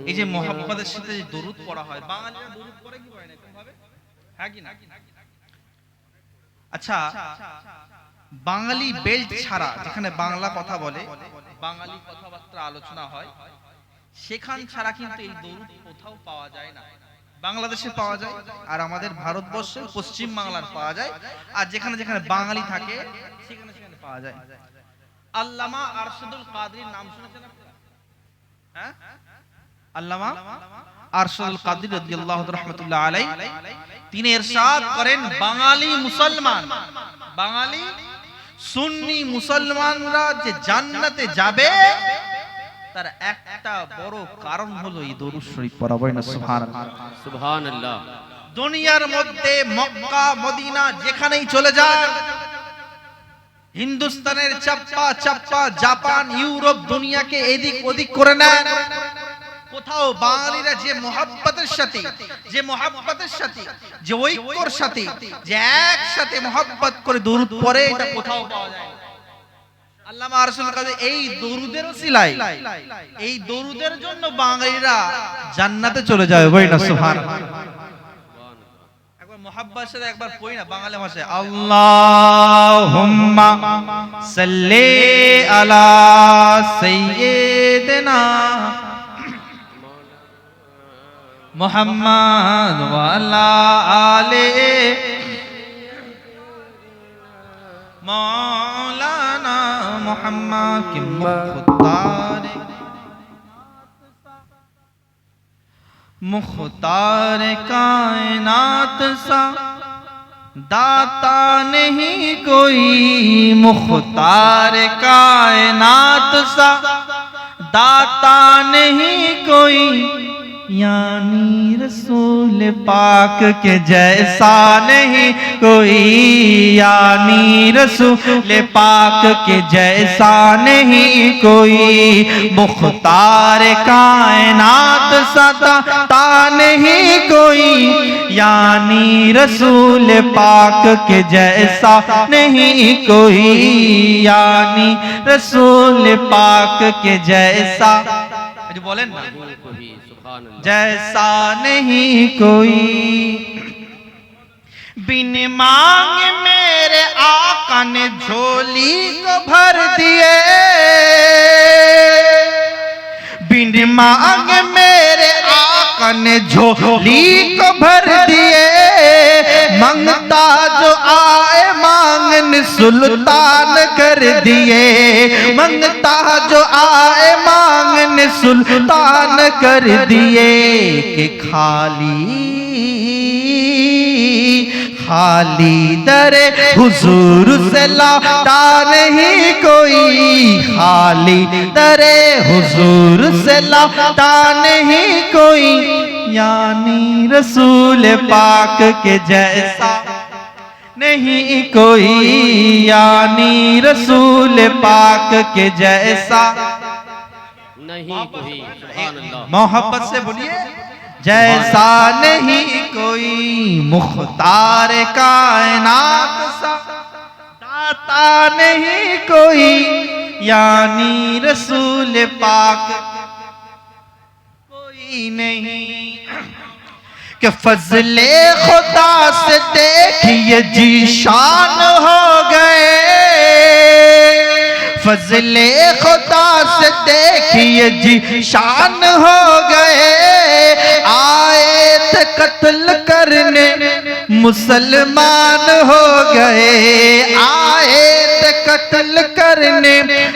এই যে মুহাব্বতের সাথে যে দরুদ পড়া হয়, বাঙালিরা দরুদ পড়ে কি পড়ে না এরকম ভাবে? হ্যাঁ কি না? আচ্ছা, বাঙালি বেল্ট ছাড়া যেখানে বাংলা কথা বলে, বাঙালি কথাবার্তা আলোচনা হয়, সেখান ছাড়া কিন্তু এই দরুদ কোথাও পাওয়া যায় না। বাংলাদেশে পাওয়া যায়, আর আমাদের ভারতবর্ষের পশ্চিম বাংলার পাওয়া যায়, আর যেখানে যেখানে বাঙালি থাকে সেখানে সেখানে পাওয়া যায়। আল্লামা আরশাদুল কাদরির নাম শুনেছেন আপনারা? হ্যাঁ, আল্লামা আরশাদুল কাদরি রাদিয়াল্লাহু রাহমাতুল্লাহ আলাইহি, তিনি ইরশাদ করেন, বাঙালি মুসলমান, বাঙালি সুন্নি মুসলমানরা যে জান্নাতে যাবে তার একটা বড় কারণ হলো এই দরুদ শরীফ পড়া। বলেন সুবহানাল্লাহ, সুবহানাল্লাহ। দুনিয়ার মধ্যে মক্কা মদিনা যেখানেই চলে যান, হিন্দুস্তানের চাপ্পা চাপ্পা, জাপান ইউরোপ দুনিয়াকে এদিক ওদিক করে নেন, কোথাও বাঙালিরা যে মুহাব্বতের সাথে, যে মুহাব্বতের সাথে, যে ঐক্যর সাথে, যে একসাথে মুহাব্বত করে দরুদ পড়ে, এটা কোথাও পাওয়া যায় না। আল্লামা আরশাদুল কাদরি এই দরুদের ওসিলায়, এই দরুদের জন্য বাঙালিরা জান্নাতে চলে যাবে। বলেন না সুবহানাল্লাহ। একবার মুহাব্বতের সাথে একবার পড়ি না বাংলা ভাষায়, আল্লাহুম্মা সাল্লি আলা সাইয়্যিদিনা মুহাম্মদ ওয়া আলা আলি মাওলানা মুহাম্মদ কি मुख्तार कायनात सा दाता नहीं कोई, मुख्तार कायनात सा दाता नहीं कोई, यानी रसूल पाक के जैसा नहीं कोई, यानी रसूल पाक के जैसा नहीं कोई, मुख्तार कायनात सदा नहीं कोई, यानी रसूल पाक के जैसा नहीं कोई, यानी रसूल पाक के जैसा बोलें ना, जैसा नहीं कोई। बिन मांग मेरे आका ने झोली को भर दिए, बिन मांग मेरे आका ने झोली को भर दिए, मंगता जो आए मांगन सुल्तान कर दिए, मंगता जो आए मांगन सुल्तान कर दिए, कि खाली खाली दरे हुजूर से लौटा नहीं कोई, खाली दरे हुजूर से लौटा नहीं कोई, यानी रसूल पाक के जैसा नहीं कोई, यानी रसूल पाक के जैसा नहीं कोई। सुभानअल्लाह। मोहब्बत से बोलिए, जैसा नहीं कोई, मुख्तार कायनात सा दाता नहीं कोई, यानी रसूल पाक कोई नहीं। कि फजले खुदा से देखिए जी शान हो गए, फजले खुदा से देखिए जी शान हो गए, आए थे कत्ल करने मुसलमान हो गए, आए थे कत्ल करने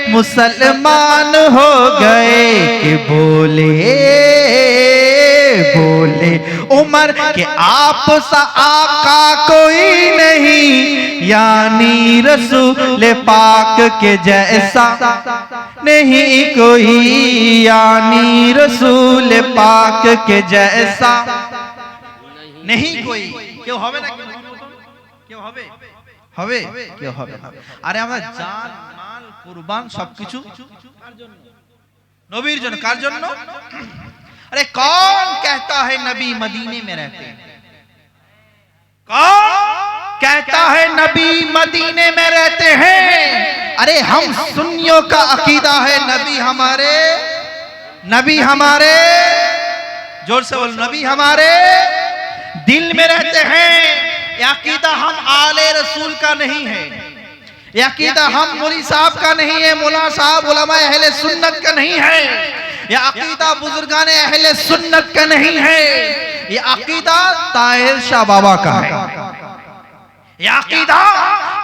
मुसलमान हो गए, कि बोले बोले उमर के आप सा आका कोई नहीं, यानी रसूल पाक के जैसा नहीं कोई, यानी रसूल पाक के जैसा नहीं कोई। क्यों होवे ना, क्यों होवे হবে, क्यों होवे। अरे আমরা জান মাল কুরবান সবকিছু কার জন্য? নবীর জন্য। কার জন্য? अरे कौन कहता है नबी मदीने में रहते हैं? कौन कहता है नबी मदीने में रहते हैं? अरे हम सुन्नियों का अकीदा है, नबी हमारे जोर से बोल, नबी हमारे दिल में रहते हैं। ये अकीदा हम आले रसूल का नहीं है, ये अकीदा हम मौलवी साहब का नहीं है, मौला साहब उलमा अहले सुन्नत का नहीं है, ये अकीदा बुजुर्गान अहले सुन्नत का नहीं है, ये अकीदा ताहिर शाह बाबा का है, ये अकीदा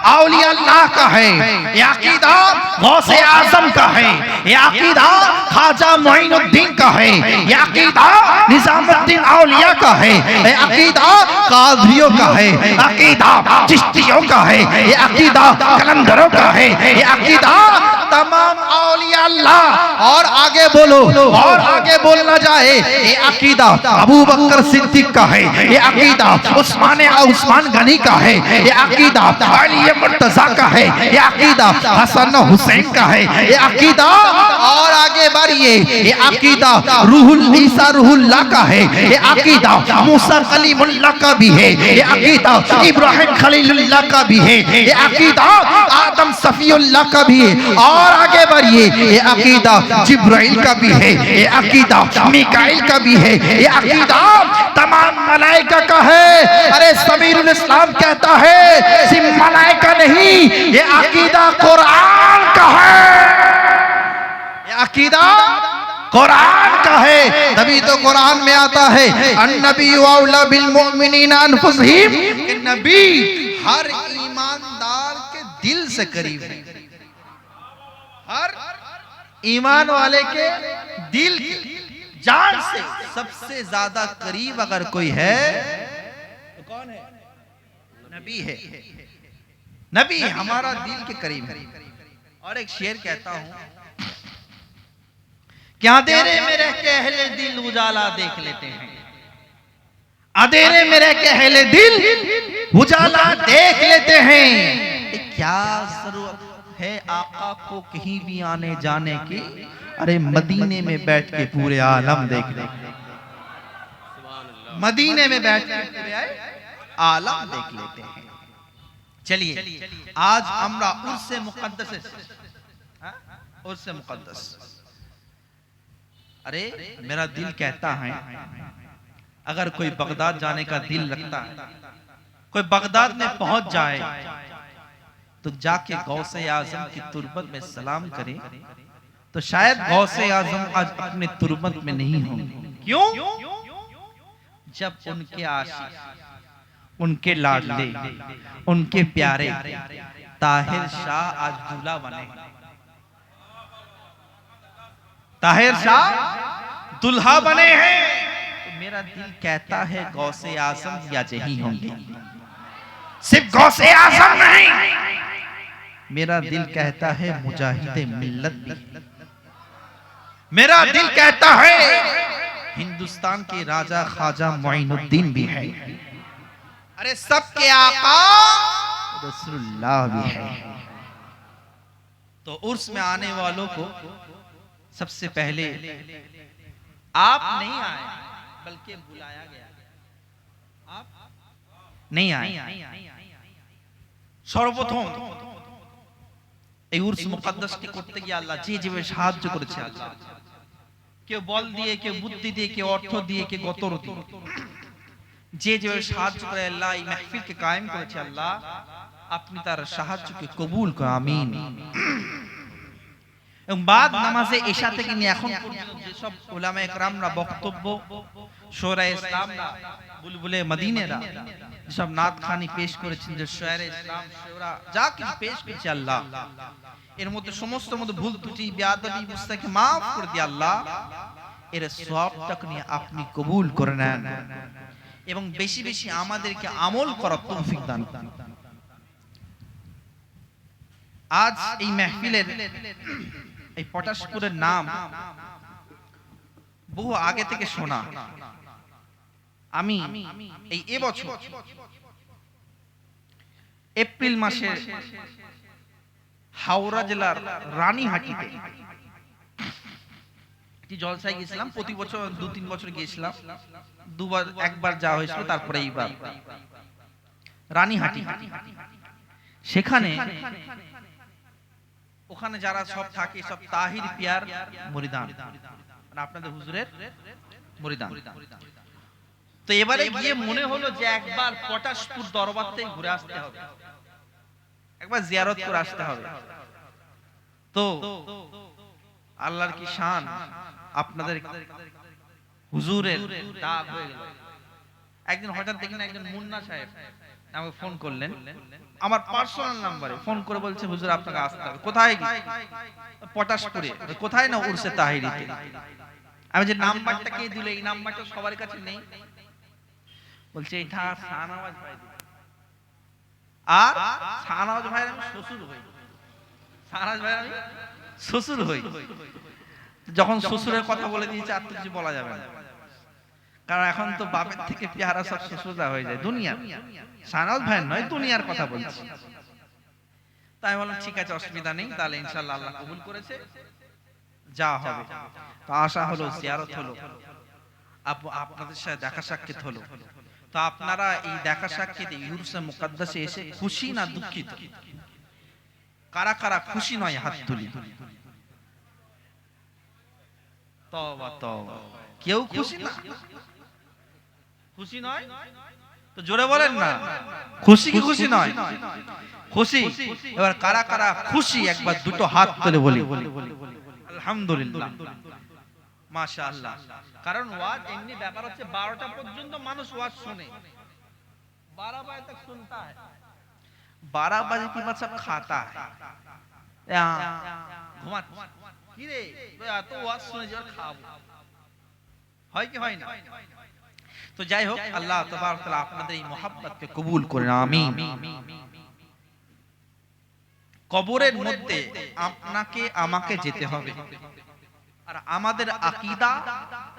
औलिया अल्लाह का है, ये अकीदा गौसे आजम का है, ये अकीदा ख्वाजा मोइनुद्दीन का है, ये अकीदा निजामुद्दीन औलिया का है, ये अकीदा कादरियों का है, अकीदा चिश्तियों का है, ये अकीदा कलंदरों का है, ये अकीदा तमाम औलिया अल्लाह। और आगे बोलो, और आगे बोलना जाए, ये अकीदा अबू बकर सिद्दीक का है, ये अकीदा उस्मान गनी का है, ये अकीदा अली मुर्तजा का है, ये अकीदा हसन हुसैन का है, ये अकीदा और आगे बढ़िए, ये अकीदा ईसा रूहुल्लाह का है, ये अकीदा मूसा कलीमुल्लाह का भी है, ये अकीदा इब्राहिम खलीलुल्लाह का भी है, ये अकीदा आदम सफीउल्लाह का भी है। और आगे बढ़िए, ये अकीदा जिब्राइल का भी है, ये अकीदा मिकाइल का भी है, ये अकीदा तमाम मलाइका का है। अरे समीरुल इस्लाम कहता है सिर्फ मलाइका नहीं, ये अकीदा कुरान का है, ये अकीदा कुरान का है। तभी तो कुरान में आता है अन्नबी औला बिल मुमिनीना अनफुसहिम, कि नबी हर ईमानदार के दिल से करीब है, हर ईमान वाले के दिल जान से सबसे ज्यादा करीब अगर कोई है तो कौन है? नबी है। नबी हमारा दिल के करीब है। और एक शेर कहता हूं, क्या अंधेरे में रह के अहले दिल उजाला देख लेते हैं, अंधेरे में रह के अहले दिल उजाला देख लेते हैं। क्या जरूरत है आका को कहीं भी आने जाने की, अरे मदीने में बैठ के पूरे आलम देख ले, मदीने में बैठ के पूरे आलम देख लेते हैं। चलिए आज আমরা उर्से मुकद्दस, उर्से मुकद्दस। अरे मेरा दिल कहता है अगर कोई बगदाद जाने का दिल रखता है, कोई बगदाद में पहुंच जाए तो जाके गौसे आजम की तुरबत में सलाम करे, तो शायद गौसे आजम आज अपने तुरबत में नहीं होंगे। क्यों? जब उनके आशिक, उनके लाडले, उनके प्यारे ताहिर शाह आज दूल्हा बने, ताहिर शाह दुल्हा बने हैं, तो मेरा दिल कहता है गौसे आजम या जही होंगे। सिर्फ गौसे आजम नहीं, मेरा दिल कहता है मुजाहिदे मिल्लत भी, मेरा दिल कहता है हिंदुस्तान के राजा ख्वाजा मोइनुद्दीन भी है, अरे सबके आका रसूलुल्लाह भी है। तो उर्स में आने वालों को सबसे पहले आप नहीं आए बल्कि बुलाया गया, आप नहीं आए। सर्वप्रथम এই উরস মুকদ্দাসকে করতে গিয়ে আল্লাহ যে যেভাবে সাহায্য করেছে, আল্লাহ কেউ বল দিয়ে, কেউ বুদ্ধি দিয়ে, কেউ অর্থ দিয়ে, কেউ গতর দিয়ে, যে যেভাবে সাহায্য করে আল্লাহ এই মাহফিলকে কায়েম করেছে, আল্লাহ আপনি তার সাহায্যকে কবুল করুন, আমিন। এবং বাদ নামাজে এশা থেকে নিয়ে এখন পর্যন্ত যেসব উলামায়ে কেরামরা বক্তব্য, শোরায়ে ইসলামরা, বুলবুলে মদিনেরা যেসব নাতখানি পেশ করেছেন, যে শোয়ারে ইসলাম শোরা যা কিছু পেশ করেছে, আল্লাহ এর মধ্যে সমস্ত মধ্যে ভুল ত্রুটি বেয়াদবি মুস্তাকে মাফ করে দিয়ে আল্লাহ এর সওয়াবটাকে নিয়ে আপনি কবুল করে নেন এবং বেশি বেশি আমাদেরকে আমল করার তৌফিক দান করুন। আজ এই মাহফিলের এই পটাশপুরের নাম বহু আগে থেকে শোনা। আমি এই এবছর এপ্রিল মাসে হাওড়া জেলার রানীহাটিতে একটি জলসায় গিয়েছিলাম। প্রতি বছর 2-3 বছর গিয়েছিলাম, দুবার, একবার যাওয়া হয়েছিল, তারপরে এইবার রানীহাটি। সেখানে ওখানে যারা সব থাকে সব তাহির পিয়ার মুরিদান, মানে আপনাদের হুজুরের মুরিদান। তো এবারে গিয়ে মনে হলো যে একবার পটাশপুর দরবার থেকে ঘুরে আসতে হবে, একবার জিয়ারত করে আসতে হবে। তো আল্লাহর কি শান, আপনাদের হুজুরের ডাক হয়ে গেল। একদিন হঠাৎ দেখেন একজন মুন্না সাহেব আমাকে ফোন করলেন, আমার পার্সোনাল নাম্বারে ফোন করে বলছে হুজুর আপনাকে আসতে হবে। কোথায়? পটাশপুরে। কোথায়? না উরসে তাহিরিতে। আমি যে নাম্বারটা কে দিল, এই নাম্বারটা সবার কাছে নেই। বলছে এটা শাহনওয়াজ ভাই দিল। আর শাহনওয়াজ ভাইয়ের আমি শ্বশুর হই, শাহনওয়াজ ভাইয়ের আমি শ্বশুর হই। যখন শ্বশুরের কথা বলে দিয়েছে আর তো কিছু বলা যাবে না, কারণ এখন তো বাপের থেকে পেয়ারা সব শ্বশুররা হয়ে যায়। দুনিয়া, শাহনওয়াজ ভাই নয়, দুনিয়ার কথা বলছি। তাই বললাম ঠিক আছে, অসুবিধা নেই, তাহলে ইনশাআল্লাহ আল্লাহ কবুল করেছে, যা হবে। তো আশা হলো, জিয়ারত হলো, আপনাদের সাথে দেখা সাক্ষাৎ হলো। তো আপনারা এই দেখা সাক্ষাৎে উরসে মুকাদ্দাসে এসে খুশি না দুঃখিত? কারা কারা খুশি নয় হাত তুলি। তওবা তওবা, কেউ খুশি না? খুশি নয় তো জোরে বলেন না, খুশি কি খুশি নয়? খুশি। এবার কারা কারা খুশি একবার দুটো হাত তুলে বলি আলহামদুলিল্লাহ, মাশাআল্লাহ। কারণ ওয়াজ এমনি ব্যাপার হচ্ছে 12টা পর্যন্ত মানুষ ওয়াজ শুনে, 12 बजे तक सुनता है, 12 बजे के बाद सब खाता है। ঘুমা কি রে এত ওয়াজ শুনে যে খাবো, হয় কি হয় না? তো যাই হোক, আল্লাহ তাবারক তাআলা আপনাদের এই মহব্বতকে কবুল করেন, আমিন। কবরের মধ্যে আপনাকে আমাকে যেতে হবে, আর আমাদের আকীদা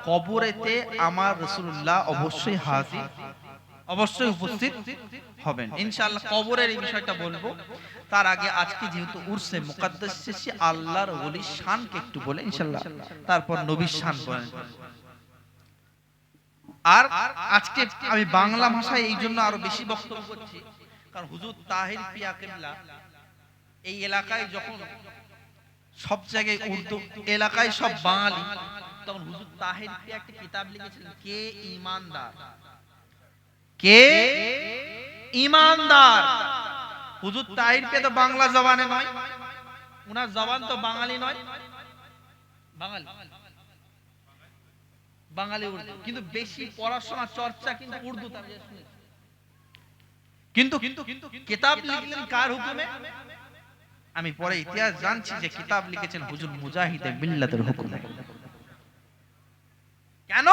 কবরেতে আমার রাসূলুল্লাহ অবশ্যই হাজির, অবশ্যই উপস্থিত হবেন ইনশাআল্লাহ। কবরের এই বিষয়টা বলবো, তার আগে আজকে যেহেতু উরসে মুকাদ্দাস শেষে আল্লাহর ওলির শানকে একটু বলে ইনশাআল্লাহ, তারপর নবীর শান বলেন। আর আজকে আমি বাংলা ভাষায় এই জন্য আরো বেশি বক্তব্য করছি, কারণ হুজুর তাহির পিয়া কিবলা এই এলাকায় যখন সব জায়গায় উর্দু এলাকায় সব বাঙালি, তখন হুজুর তাহির পিয়া একটা কিতাব লিখেছিলেন, কে ঈমানদার, কে ঈমানদার। হুজুর তাহির পিয়া তো বাংলা জবানে নয়, উনার জবান তো বাঙালি নয়, বাঙালি বাঙালি উর্দু, কিন্তু বেশি পড়াশোনা চর্চা কিন্তু উর্দু। কিন্তু কিতাব লিখলেন কার হুকুমে? আমি পরে ইতিহাস জানছি যে কিতাব লিখেছেন হুজুর মুজাহিদে মিল্লাতের হুকুমে। কেন?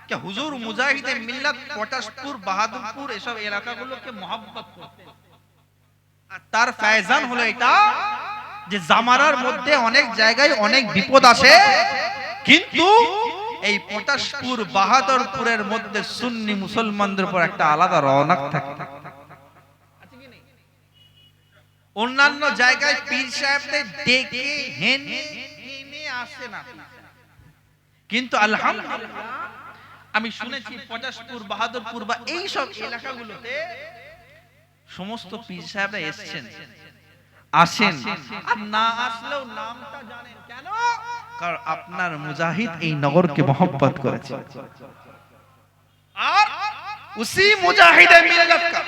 কে হুজুর মুজাহিদে মিল্লাত পটাশপুর, বাহাদুরপুর এসব এলাকাগুলোকে মহব্বত করতেন, আর তার ফায়জান হলো এটা যে জামানার মধ্যে অনেক জায়গায় অনেক বিপদ আসে, কিন্তু এই পটাশপুর বাহাদুরপুরের মধ্যে সুন্নি মুসলমানদের উপর একটা আলাদা রওনাক থাকে। অন্যান্য জায়গায় পীর সাহেবদের ডেকে হেনে আসে না, কিন্তু আলহামদুলিল্লাহ আমি শুনেছি পটাশপুর, বাহাদুরপুর বা এই সব এলাকাগুলোতে সমস্ত পীর সাহেবরা এসেছেন, আসেন, আর না আসলেও নামটা জানেন। কেন? কারণ আপনার মুজাহিদ এই নগরকে মহব্বত করেছে, আর উসি মুজাহিদে মিল্লাত কা,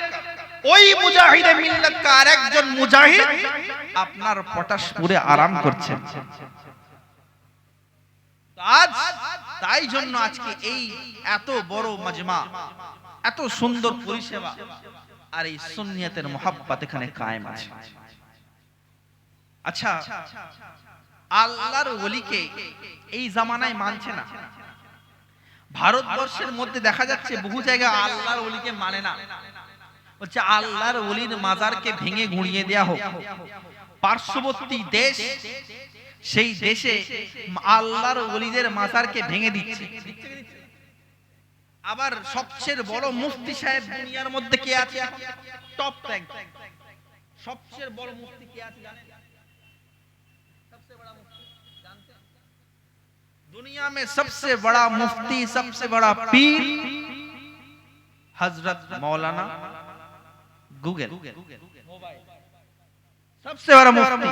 ওই মুজাহিদে মিল্লাত কা আরেকজন মুজাহিদ আপনার পটাশপুরে আরাম করছেন। আজ তাই জন্য আজকে এই এত বড় মাজমা, এত সুন্দর পরিষেবা, আর এই সুন্নিয়তের মহব্বত এখানে কায়েম আছে। আচ্ছা, আল্লাহর ওলিকে এই জামানায় মানছে না। ভারতবর্ষের মধ্যে দেখা যাচ্ছে বহু জায়গায় আল্লাহর ওলিকে মানে না, বলছে আল্লাহর ওলির মাজারকে ভেঙে গুঁড়িয়ে দেয়া হোক। পার্শ্ববর্তী দেশ, সেই দেশে আল্লাহর ওলিদের মাজারকে ভেঙে দিচ্ছে। আবার সবচেয়ে বড় মুফতি সাহেব দুনিয়ার মধ্যে কে আছে? টপ র্যাঙ্ক সবচেয়ে বড় মুফতি কে আছে জানেন? दुनिया में सबसे बड़ा मुफ्ती, सबसे बड़ा पीर हजरत मौलाना गूगल, सबसे बड़ा मुफ्ती,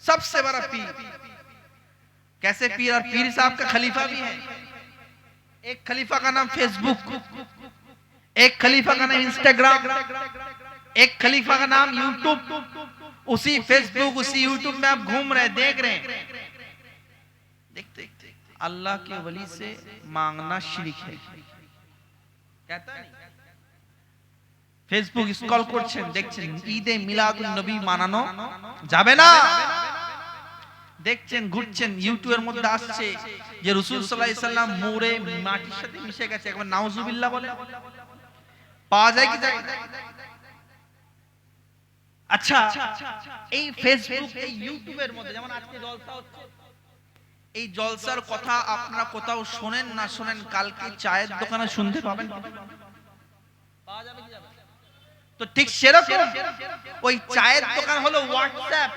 सबसे बड़ा पीर। कैसे पीर, और पीर साहब का खलीफा भी है। एक खलीफा का नाम फेसबुक, एक खलीफा का नाम इंस्टाग्राम, एक खलीफा का नाम यूट्यूब। उसी फेसबुक उसी यूट्यूब में आप घूम रहे, देख रहे हैं। देखते अल्लाह के वली से मांगना शिरक है, कहता है। ফেসবুক স্ক্রল করছেন, দেখছেন ঈদে মিলাদুন নবী মানানো যাবে না, দেখছেন ঘুরছেন ইউটিউবের মধ্যে আসছে যে রাসূল সাল্লাল্লাহু আলাইহি সাল্লাম মোরে মাটির সাথে মিশে গেছে, একবার নাউজুবিল্লাহ বলে পাওয়া যায় কি যায়? আচ্ছা, এই ফেসবুক এই ইউটিউবের মধ্যে যেমন আজকে জলসা হচ্ছে, এই জলসার কথা আপনারা কোথাও শোনেন না শোনেন, কালকে চায়ের দোকানে শুনতে পাবেন, পাওয়া যাবে কি যাবে? তো ঠিক সেরকম ওই চায়ের দোকান হলো হোয়াটসঅ্যাপ।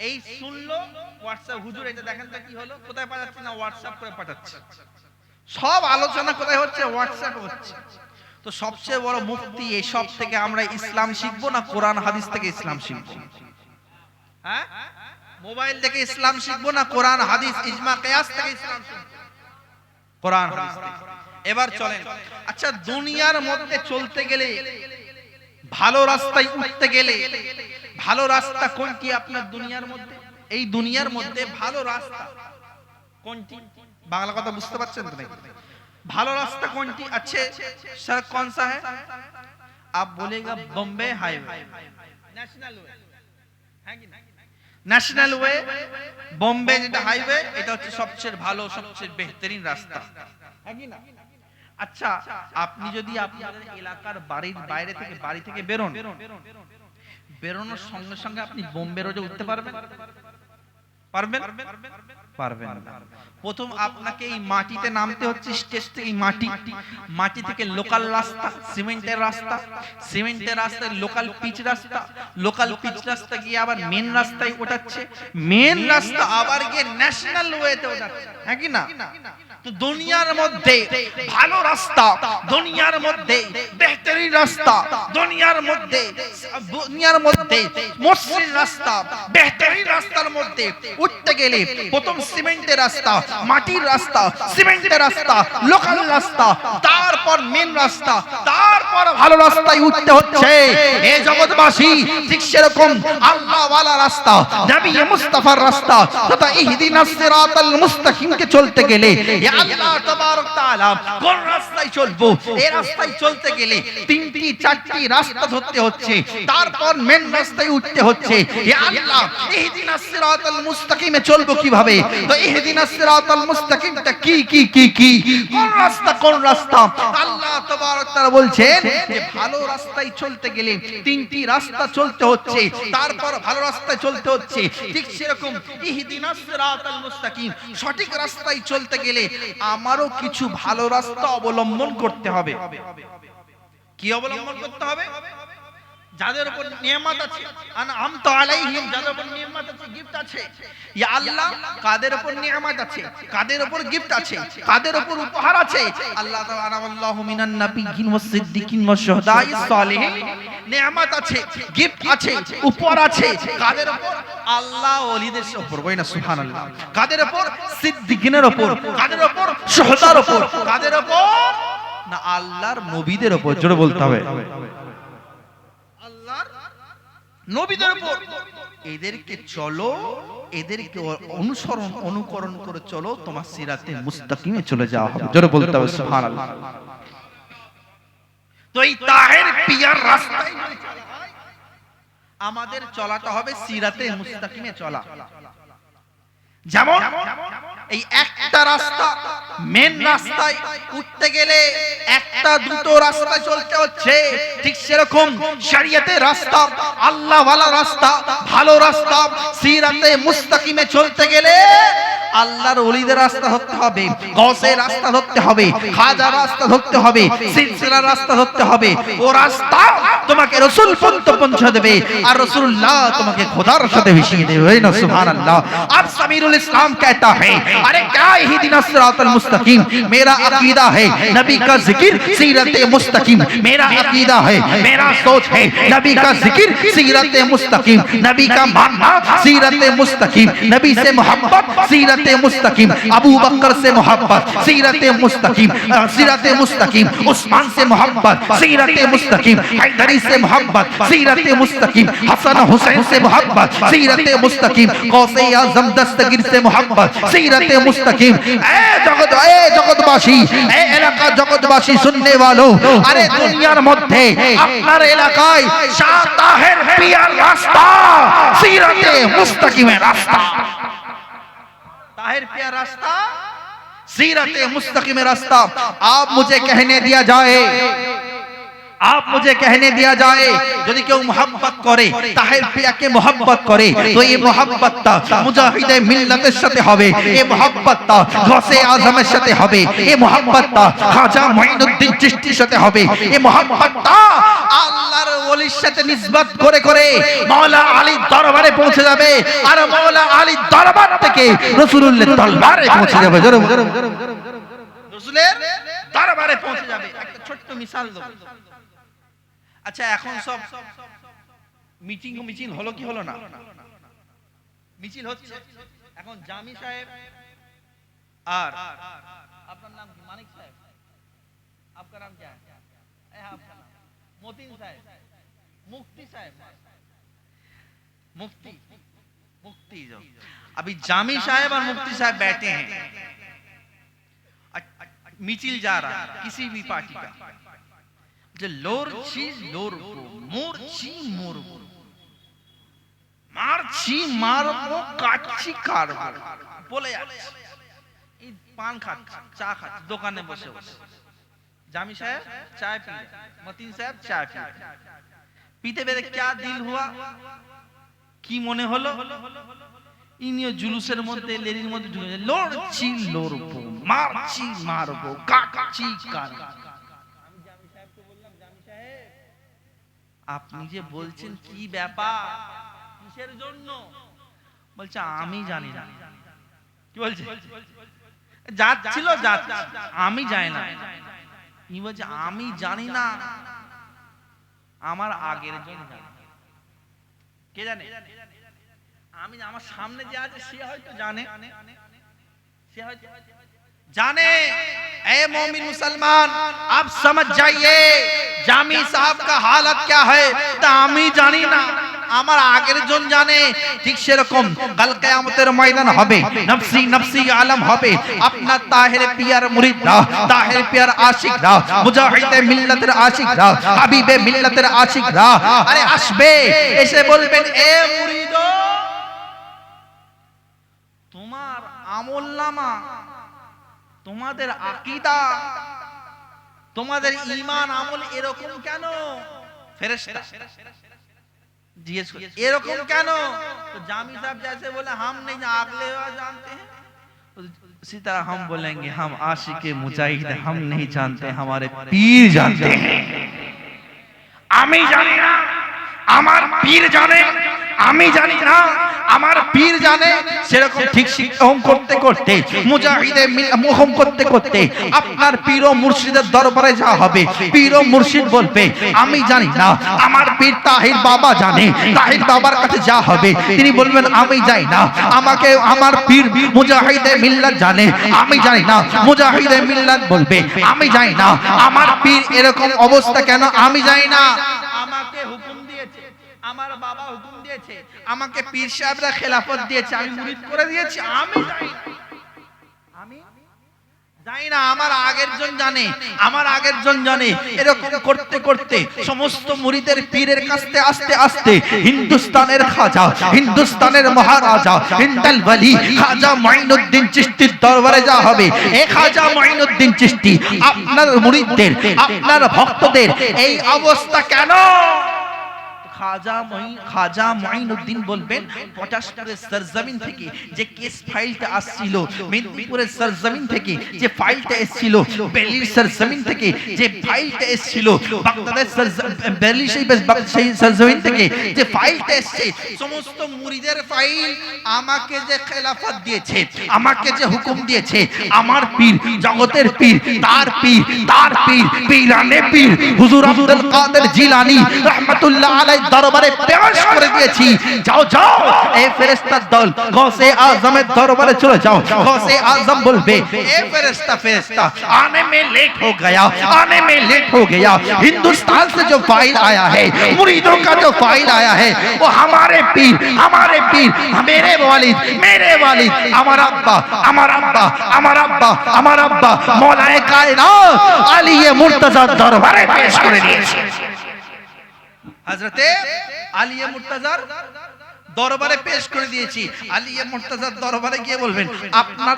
এই শুনলো হোয়াটসঅ্যাপ, হুজুর এটা দেখেন তো কি হলো, কোথায় পাঠাচ্ছে না হোয়াটসঅ্যাপ করে পাঠাচ্ছে। সব আলোচনা কোথায় হচ্ছে? হোয়াটসঅ্যাপে হচ্ছে। তো সবচেয়ে বড় মুফতি এসব থেকে আমরা ইসলাম শিখবো না কোরআন হাদিস থেকে ইসলাম শিখবো? হ্যাঁ, মোবাইল থেকে ইসলাম শিখবো না কোরআন হাদিস ইজমা কিয়াস থেকে ইসলাম শিখবো? কোরআন হাদিস থেকে। এবার চলেন, আচ্ছা দুনিয়ার মধ্যে চলতে গেলে, ভালো রাস্তায় উঠতে গেলে, ভালো রাস্তা কোনটি আপনার দুনিয়ার মধ্যে? এই দুনিয়ার মধ্যে ভালো রাস্তা কোনটি? বাংলা কথা বুঝতে পারছেন তো নাকি? ভালো রাস্তা কোনটি? अच्छे सड़क कौन सा है? आप बोलेगा बॉम्बे हाईवे, नेशनल वे, है कि ना? ন্যাশনাল ওয়ে, বোম্বে যেটা হাইওয়ে, এটা হচ্ছে সবচেয়ে ভালো সবচেয়ে বেহতরিন রাস্তা, है कि ना? আচ্ছা, আপনি যদি আপনাদের এলাকার বাড়ির বাইরে থেকে বাড়ি থেকে বেরোনোর সঙ্গে সঙ্গে আপনি বোম্বে রোডে উঠতে পারবেন? পারবেন? পারবেন না। প্রথম আপনাকে এই মাটিতে নামতে হচ্ছে, স্টেজ থেকে মাটি থেকে লোকাল রাস্তা, সিমেন্টের রাস্তা, সিমেন্টের রাস্তায় লোকাল পিচ রাস্তা, লোকাল পিচ রাস্তা গিয়ে আবার মেন রাস্তায় ওঠাচ্ছে, মেন রাস্তা আবার গিয়ে ন্যাশনাল ওয়েতে ওঠাচ্ছে, হ্যাঁ কি না? তো দুনিয়ার মধ্যে ভালো রাস্তা, দুনিয়ার মধ্যে বেহতরিন রাস্তা, দুনিয়ার মধ্যে মসৃণ রাস্তা, বেহতরিন রাস্তার মধ্যে উঠতে গেলে প্রথম সিমেন্টের রাস্তা, মাটির রাস্তা, সিমেন্টের রাস্তা, লোকাল রাস্তা, তারপর মেন রাস্তা, তারপর ভালো রাস্তায় উঠতে হচ্ছে। হে জগৎবাসী, ঠিক সেরকম আল্লাহ ওয়ালা রাস্তা, নবী মুস্তাফার রাস্তা তথা ইহদিনাস সিরাতাল মুস্তাকিমকে চলতে গেলে আল্লাহ তাবারক তাআলা কোন রাস্তায় চলবো, এই রাস্তায় চলতে গেলে তিনটি চারটি রাস্তা ধরতে হচ্ছে, তারপর মেন রাস্তায় উঠতে হচ্ছে। হে আল্লাহ, ইহদিনাস সিরাতাল মুস্তাকিমে চলবো কিভাবে? তো ইহদিনাস সিরাতাল মুস্তাকিমটা কি কি কি কি কোন রাস্তা, কোন রাস্তা? আল্লাহ তাবারক তাআলা বলছেন যে ভালো রাস্তায় চলতে গেলে তিনটি রাস্তা চলতে হচ্ছে, তারপর ভালো রাস্তায় চলতে হচ্ছে। ঠিক সেরকম ইহদিনাস সিরাতাল মুস্তাকিম, সঠিক রাস্তায় চলতে গেলে আমারও কিছু ভালো রাস্তা অবলম্বন করতে হবে। কি অবলম্বন করতে হবে? যাদের উপর নিয়ামত আছে, আনআমতু আলাইহিম, যাদের উপর নিয়ামত আছে, গিফট আছে, ইয়া আল্লাহ কাদের উপর নিয়ামত আছে, কাদের উপর গিফট আছে, কাদের উপর উপহার আছে? আল্লাহ তাআলা আনাল্লাহু মিনান নাবিয়্যিন ওয়াস সিদ্দিকিন ওয়াশ শুহাদাইস সালিহিন, নিয়ামত আছে, গিফট আছে, উপহার আছে, কাদের উপর? আল্লাহ ওলিদের উপর, কই না সুবহানাল্লাহ। কাদের উপর? সিদ্দিকিনের উপর। কাদের উপর? শুহাদার উপর। কাদের উপর? না আল্লাহর নবীদের উপর। জোরে বলতে হবে, নবীদের উপর। এদেরকে চলো, এদেরকে অনুসরণ অনুকরণ করে চলো, তোমার সিরাতে মুস্তাকিমে চলে যাওয়া হবে। জোরে বলতে হবে সুবহানাল্লাহ। তো এই তাহের পিয়ার রাস্তায় আমাদের চলাটা হবে সিরাতে মুস্তাকিমে চলা। যেমন এই একটা রাস্তা, মেন রাস্তায় উঠতে গেলে একটা দুটো রাস্তায় চলতে হচ্ছে, ঠিক সেরকম শরীয়তের রাস্তা, আল্লাহ ওয়ালা রাস্তা, ভালো রাস্তা, সিরাতে মুস্তাকিমে চলতে গেলে আল্লাহর ওলিদের রাস্তা ধরতে হবে, গৌসের রাস্তা ধরতে হবে, খাজার রাস্তা ধরতে হবে, সিলসিলার রাস্তা ধরতে হবে। ও রাস্তা তোমাকে রাসূল পর্যন্ত পৌঁছে দেবে, আর রাসূলুল্লাহ তোমাকে খোদার সাথে মিশিয়ে দেবে। না সুবহানাল্লাহ। अब समीरुल इस्लाम कहता है, अरे क्या इहदिना सिरातल मुस्तकीम, मेरा अकीदा है नबी का जिक्र सीरत मुस्तकीम, मेरा अकीदा है, मेरा सोच है नबी का जिक्र सीरत मुस्तकीम, नबी का मानना सीरत मुस्तकीम, नबी से मोहब्बत सीरत सीरते मुस्तकीम, अबू बकर से मोहब्बत, सीरते मुस्तकीम, सीरते मुस्तकीम, उस्मान से मोहब्बत, सीरते मुस्तकीम, हैदरी से मोहब्बत, सीरते मुस्तकीम, हसन हुसैन से मोहब्बत, सीरते मुस्तकीम, गौसे आजम दस्तगीर से मोहब्बत, सीरते मुस्तकीम। ए जगतबासी, ए এলাকা জগৎবাসী শুননে वालों, अरे दुनियार মধ্যে আপনার এলাকায় শাহ তাহের পিয়ার রাস্তা, सीरते मुस्तकीমের रास्ता, ताहिर पिया रास्ता, सीरते मुस्तकीम रास्ता। आप मुझे कहने दिया जाए, आप मुझे कहने दिया जाए, যদি কেউ মোহাব্বত করে, তাহের পিয়াকে মোহাব্বত করে, তো এই মোহাব্বতটা মুজাহিদে মিল্লাতের সাথে হবে, এই মোহাব্বতটা গৌসে আজমের সাথে হবে, এই মোহাব্বতটা খাজা মুঈনুদ্দিন চিশতির সাথে হবে, এই মোহাব্বতটা আল্লাহর ওলির সাথে নিসবত করে করে মাওলা আলীর দরবারে পৌঁছে যাবে, আর মাওলা আলীর দরবার থেকে রাসূলুল্লাহর দরবারে পৌঁছে যাবে। রাসূলের দরবারে পৌঁছে যাবে। একটা ছোট্ট মিসাল দেব। আচ্ছা, এখন সব মিছিল হলো কি হলো না? মিছিল হচ্ছে। এখন জামি সাহেব আর আপনার নাম কি? মানিক সাহেব। আপনার নাম क्या है? मोतीन साहब, मुफ्ती साहब, मुफ्ती जो अभी जामी साहब और मुफ्ती साहब बैठे हैं, मिचिल जा रहा है किसी भी पार्टी का, जो लोर चीज लोर को, मोर ची मोर को, मार ची मार को, काची कार बोले यार, पान खा चा खा दुकाने बसे बसे, जामी साहब चाय पी, मतीन साहब चाय पी, पीते पीते क्या दिल हुआ, কি মনে হলো, ইনিও জুলুসের মধ্যে লেরির মধ্যে ঢুকে যায়, লড়ছি লড়বো, মারছি মারবো, কাটছি কাটবো। আমি জামি সাহেবকে বললাম, জামি সাহেব আপনি যে বলছেন কি ব্যাপার, কিসের জন্য? বলছে আমি জানি না। কি বলছে? যাচ্ছিল যাচ্ছে, আমি যাই না। ই বলছে আমি জানি না, আমার আগের জন জানে। কে জানে? আমি, আমার সামনে যে আছে সে হয়তো জানে, সে হয়তো জানে। ए मोमिन मुसलमान, आप समझ जाइए जामी साहब का हालत क्या है। তা আমি জানি না, আমার আগের জন জানে। ঠিক সেরকম কাল কিয়ামতের ময়দান হবে, নফসি নফসি আলম হবে। আপনার তাহের পিয়ার মুরিদরা, তাহের পিয়ার আশিকরা, মুজাহিদে মিল্লাতের আশিকরা, হাবিবে মিল্লাতের আশিকরা আরে আসবে, এসে বলবেন এ মুরিদ, তোমার আমলনামা, তোমাদের আকীদা, তোমাদের ঈমান আমল এরকম কেন? ফেরেশতা জিজ্ঞেস করে এরকম কেন? তো জামি साहब जैसे बोले हम नहीं अगले जानते हैं, उसी तरह हम बोलेंगे हम आशिके मुजाहिद हम नहीं जानते, हमारे पीर जानते हैं। আমি জানি না, আমার পীর জানে। আমি জানি না, আমার পীর জানে। সেরকম ঠিক শিক্ষম করতে করতে, মুজাহিদে মুহম করতে করতে আপনার পীর ও মুর্শিদের দরবারে যা হবে, পীর ও মুর্শিদ বলবে আমি জানি না, আমার পীর তাহির বাবা জানে। তাহির বাবার কাছে যা হবে তিনি বলবেন আমি জানি না, আমাকে আমার পীর মুজাহিদে মিল্লাত জানে। আমি জানি না, মুজাহিদে মিল্লাত বলবে আমি জানি না, আমার পীর এরকম অবস্থা কেন? আমি জানি না, আমাকে হুকুম দিয়েছে, আমার বাবা হুকুম দিয়েছে, আমাকে পীর সাহেবরা খেলাফত দিয়েছে, আমি মুরিদ করে দিয়েছি, আমি জানি না, আমি জানি না, আমার আগের জন জানে, আমার আগের জন জানে। এরকম করতে করতে সমস্ত মুরিদের পীরের কাছে আস্তে আস্তে হিন্দুস্তানের খাজা, হিন্দুস্তানের মহারাজা, হিন্দাল ওয়ালি খাজা মুঈনুদ্দিন চিশতির দরবারে যা হবে। এ খাজা মুঈনুদ্দিন চিশতি, আপনার মুরিদদের, আপনার ভক্তদের এই অবস্থা কেন? খাজা মুঈনুদ্দিন বলবেন 50 সরজমিন থেকে যে কেস ফাইলটা আসছিল, মেদিনীপুরের সরজমিন থেকে যে ফাইলটা এসেছিল, বেলির সরজমিন থেকে যে ফাইলটা এসেছিল, বাগদাদের বেলি সেই সরজমিন থেকে যে ফাইলটা এসেছে, সমস্ত মুরিদের ফাইল, আমাকে যে খেলাফত দিয়েছে, আমাকে যে হুকুম দিয়েছে, আমার পীর, জগতের পীর, তার পীর, তার পীর, পীরানে পীর হুজুর আব্দুল কাদের জিলানী রাহমাতুল্লাহ আলাইহি দরবারে পেশ করে দিয়েছি। যাও যাও এ ফেরেশতার দল গৌসে আজমের দরবারে চলে যাও। गौसे आजम बोलबे ए फरिश्ता आने में लेट हो गया, आने में लेट हो गया। हिंदुस्तान से जो फाइल आया है, मुरीदों का जो फाइल आया है, वो हमारे पीर मेरे वालिद हमारा अब्बा मौलाए कायनात अली मुर्तजा दरबारे पेश করে দিয়েছে। হযরতে আলী মুর্তজার দরবারে পেশ করে দিয়েছি। আলী মুর্তজার দরবারে গিয়ে বলবেন, আপনার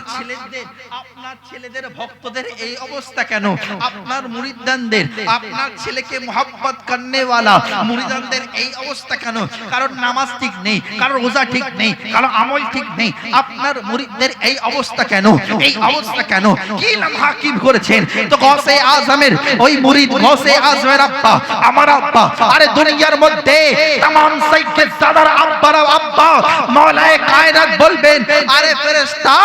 ছেলেদের ভক্তদের এই অবস্থা কেন? আপনার মুরিদানদের, আপনার ছেলেকে মোহাব্বত করনে वाला মুরিদানদের এই অবস্থা কেন? কারণ নামাজ ঠিক নেই, কারণ রোজা ঠিক নেই, কারণ আমল ঠিক নেই। আপনার মুরিদদের এই অবস্থা কেন? এই অবস্থা কেন? কি লম্হা কি করেছেন? তো গৌসে আজমের ওই মুরিদ গৌসে আজমের আব্বা, আমার আব্বা, আরে দুনিয়ার মধ্যে तमाम সাইয়্যিদ সাদার अब्बा मौलाए कायनात बोलबेन, अरे फरिश्ता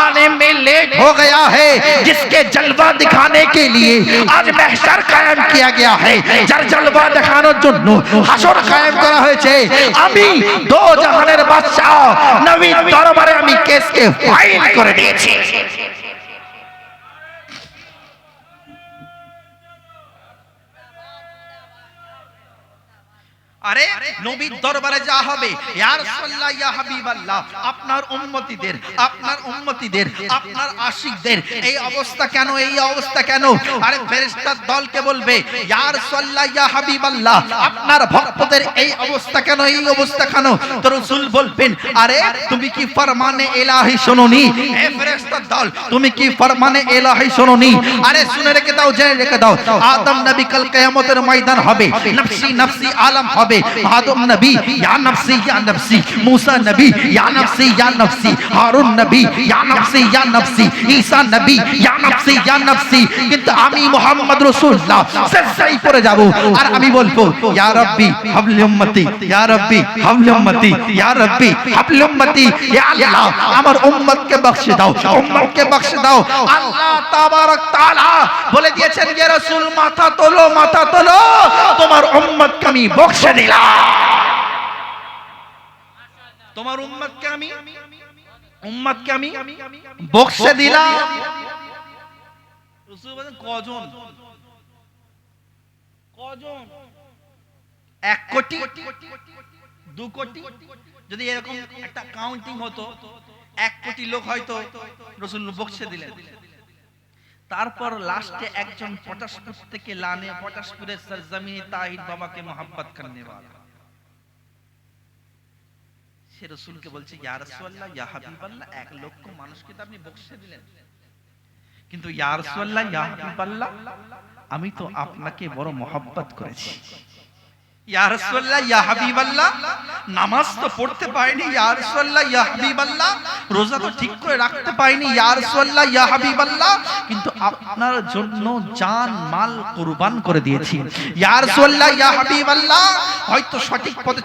आने में लेट हो गया है, जिसके जलवा दिखाने के लिए आज महशर कायम किया गया है। যার জলवा দেখানোর জন্য হাসর কায়েম করা হয়েছে। আমি দো জাহানের বাদশা নবীর দরবারে আমি কেসকে ফাইল করে দিয়েছি। আরে নবীর দরবারে যা হবে, ইয়া রাসূলুল্লাহ ইয়া হাবিবাল্লাহ, আপনার উম্মতিদের আপনার আশিকদের এই অবস্থা কেন? এই অবস্থা কেন? আরে ফেরেশতার দলকে বলবে, ইয়া রাসূলুল্লাহ ইয়া হাবিবাল্লাহ, আপনার ভক্তদের এই অবস্থা কেন? এই অবস্থা কেন? তো রাসূল বলবেন, আরে তুমি কি ফরমানে ইলাহি শুনোনি? হে ফেরেশতার দল, তুমি কি ফরমানে ইলাহি শুনোনি? আরে শুনে রেখে দাও, জেনে রেখে দাও, আদম নবী কাল কিয়ামতের ময়দান হবে, নফসি নফসি আলম হবে। आदम नबी या नफ्सी, मूसा नबी या नफ्सी, हारून नबी या नफ्सी, ईसा नबी या नफ्सी। কিন্তু আমি মুহাম্মদ রাসূলুল্লাহ সেজদায় পড়ে যাব আর আমি বলবো, ইয়া রাব্বি হাবলি উম্মতি, ইয়া রাব্বি হাবলি উম্মতি, ইয়া রাব্বি হাবলি উম্মতি, ইয়া আল্লাহ আমার উম্মতকে বখশে দাও, উম্মতকে বখশে দাও। আল্লাহ তাবারক তাআলা বলে দিয়েছেন, ইয়া রাসূল মাথা তোলো, মাথা তোলো, তোমার উম্মতকে আমি বখশে দিলাম। তোমার উম্মতকে আমি বখশে দিলাম। রাসূল বলেন, কজন? 1 কোটি, 2 কোটি? যদি এরকম একটা কাউন্টিং হতো, 1 কোটি লোক হয়তো রাসূল বখশে দিলেন। তারপর লাস্টে একজন পটাশপুর থেকে লানে, পটাশপুরের সরজমিনে তাহির বাবাকে মোহাব্বত করনে वाला, সে রাসূলকে বলছে, ইয়া রাসূলুল্লাহ ইয়া হাবিবাল্লাহ, 1 লক্ষ মানুষকে তো আপনি বখশে দিলেন, কিন্তু ইয়া রাসূলুল্লাহ ইয়া হাবিবাল্লাহ, আমি তো আপনাকে বড় মোহাব্বত করেছি। ইয়া রাসূলুল্লাহ ইয়া হাবিবাল্লাহ, নামাজ তো পড়তে পারিনি, ইয়া রাসূলুল্লাহ ইয়া হাবিবাল্লাহ, রোজা তো ঠিক করে রাখতে পারিনি, ইয়া রাসূলুল্লাহ ইয়া হাবিবাল্লাহ, কিন্তু আপনার জন্য জান মাল কুরবান করে দিয়েছি। ইয়া রাসূলুল্লাহ ইয়া হাবিবাল্লাহ, হয়তো সঠিক পথে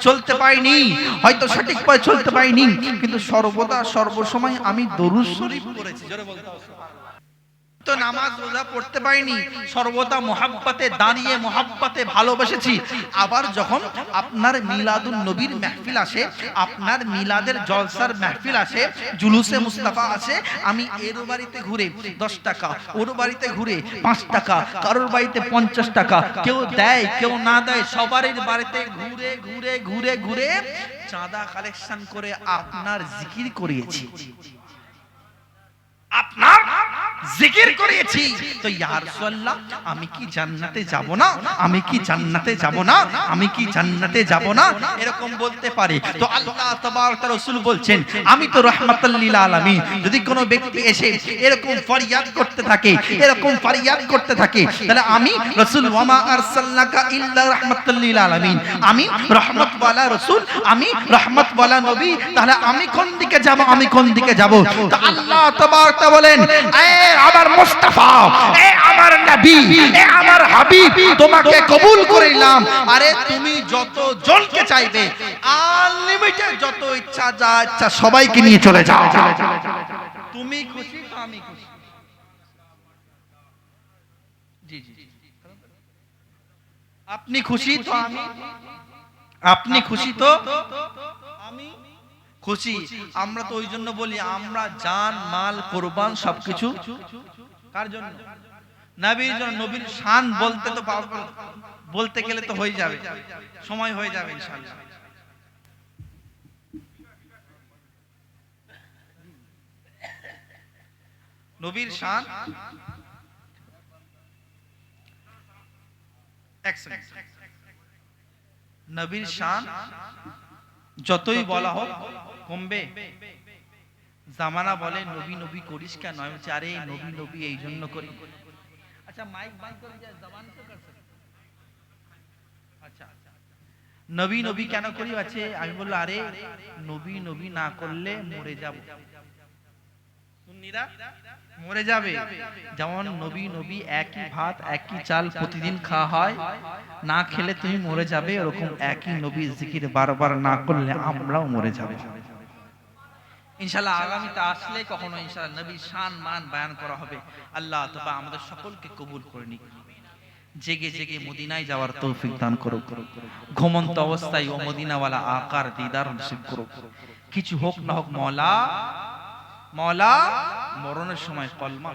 চলতে পারিনি, কিন্তু সর্বদা সর্বসময় আমি দরুদ শরীফ পড়েছি। জোরে বলতে হবে সুবহানাল্লাহ। তো নামাজ রোজা পড়তে পারিনি, সর্বদা মোহাব্বতে দাঁড়িয়ে মোহাব্বতে ভালোবেসেছি। আবার যখন আপনার মিলাদুন নবীর মাহফিল আসে, আপনার মিলাদের জলসার মাহফিল আসে, জুলুসে মুস্তাফা আসে, আমি এর বাড়িতে ঘুরে 10 টাকা, ওর বাড়িতে ঘুরে 5 টাকা, কারোর বাড়িতে 50 টাকা, কেউ দেয় কেউ না দেয়, সবার বাড়িতে ঘুরে ঘুরে ঘুরে ঘুরে চাঁদা কালেকশন করে আপনার জিকির করিয়েছি, আপনার জিকির করিয়েছি। তো ইয়া রাসূলুল্লাহ, আমি কি জান্নাতে যাব না? আমি কি জান্নাতে যাব না? আমি কি জান্নাতে যাব না? এরকম বলতে পারে। তো আল্লাহ তাবারক ওয়া রাসূল বলছেন, আমি তো রাহমাতুল লিল আলামিন। যদি কোনো ব্যক্তি এসে এরকম ফরিয়াদ করতে থাকে, তাহলে আমি রাসূল, ওয়া মা আরসালনাকা ইল্লা রাহমাতুল লিল আলামিন, আমি রহমত ওয়ালা রাসূল, আমি রহমত ওয়ালা নবী, তাহলে আমি কোন দিকে যাব? তো আল্লাহ তাবারক বলেন, এ আমার মুস্তাফা, এ আমার নবী, এ আমার হাবিব, তোমাকে কবুল করে নিলাম। আরে তুমি যত জনকে চাইবে, আনলিমিটেড যত ইচ্ছা, যা ইচ্ছা সবাইকে নিয়ে চলে যাও। তুমি খুশি তো আমি খুশি। জি জি, আপনি খুশি তো আপনি খুশি তো আমি খুশি। আমরা তো ওই জন্য বলি আমরা জান মাল কোরবান সবকিছু কার জন্য? নবীর জন্য। নবীর শান বলতে তো বলতে গেলে তো হয়ে যাবে, সময় হয়ে যাবে ইনশাআল্লাহ। নবীর শান নবীর শান যতই বলা হোক কমবে। জামানা বলে নবী নবী করিস কেন? আমি বলছি আরে নবী নবী এই জন্য করি। আচ্ছা মাইক বাই করে যায় জবান তো করছে। আচ্ছা নবী নবী কেন করি? আছে আমি বললাম আরে নবী নবী না করলে মরে যাব। সুন্নিরা মরে যাবে। যেমন নবী নবী একই ভাত একই চাল প্রতিদিন খাওয়া হয়, না খেলে তুমি মরে যাবে, ওরকম একই নবী জিকির বারবার না করলে আমরাও মরে যাব। ইনশাআল্লাহ আগামীতে আসলে কখনো ইনশাআল্লাহ নবীর শান মান বয়ান করা হবে। আল্লাহ তাআলা আমাদের সকলকে কবুল করে নিক। জেগে জেগে মদিনায় যাওয়ার তৌফিক দান করুক। ঘুমন্ত অবস্থায় ও মদিনাওয়ালা আকার দিদার নসিব করুক। কিছু হোক না হোক মওলা মওলা মরণের সময় কলমা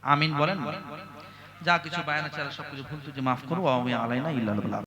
আমিন বলেন। যা কিছু বায়ান আছে সবকিছু ভুল ত্রুটি মাফ করো। ওয়া আলাইনা ইল্লাল বালাগ।